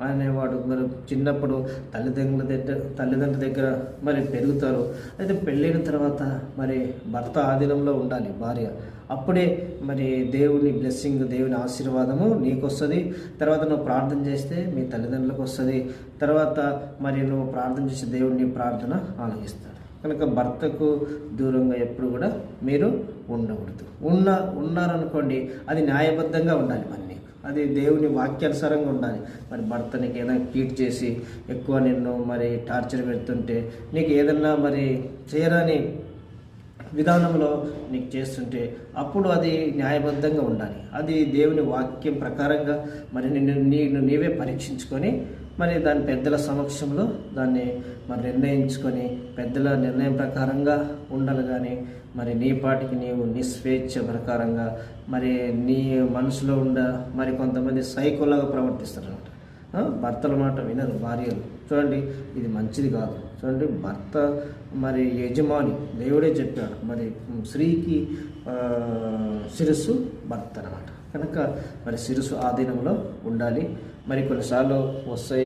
అనేవాడు మరి చిన్నప్పుడు తల్లిదండ్రుల దగ్గర మరి పెరుగుతారు. అయితే పెళ్ళైన తర్వాత మరి భర్త ఆధీనంలో ఉండాలి భార్య. అప్పుడే మరి దేవుని బ్లెస్సింగ్, దేవుని ఆశీర్వాదము నీకొస్తుంది. తర్వాత నువ్వు ప్రార్థన చేస్తే మీ తల్లిదండ్రులకు వస్తుంది. తర్వాత మరి నువ్వు ప్రార్థన చేసే దేవుడిని ప్రార్థన ఆలకిస్తాడు. కనుక భర్తకు దూరంగా ఎప్పుడు కూడా మీరు ఉండకూడదు. ఉన్నారనుకోండి, అది న్యాయబద్ధంగా ఉండాలి. మరి నీకు అది దేవుని వాక్యానుసారంగా ఉండాలి. మరి భర్త నీకు ఏదైనా కీట్ చేసి ఎక్కువ నిన్ను మరి టార్చర్ పెడుతుంటే, నీకు ఏదన్నా మరి చేయరాని విధానంలో నీకు చేస్తుంటే, అప్పుడు అది న్యాయబద్ధంగా ఉండాలి. అది దేవుని వాక్యం ప్రకారంగా మరి నీవే పరీక్షించుకొని మరి దాని పెద్దల సమక్షంలో దాన్ని మరి నిర్ణయించుకొని పెద్దల నిర్ణయం ప్రకారంగా ఉండాలి. కానీ మరి నీ పాటికి నీవు నిస్వేచ్ఛ ప్రకారంగా మరి నీ మనసులో మరి కొంతమంది సైకోలాగా ప్రవర్తిస్తారన్నమాట. భర్తల మాట వినరు భార్యలు. చూడండి, ఇది మంచిది కాదు. చూడండి, భర్త మరి యజమాని, దేవుడే చెప్పాడు మరి స్త్రీకి శిరస్సు భర్త అన్నమాట. కనుక మరి శిరస్సు ఆధీనంలో ఉండాలి. మరి కొన్నిసార్లు వస్తాయి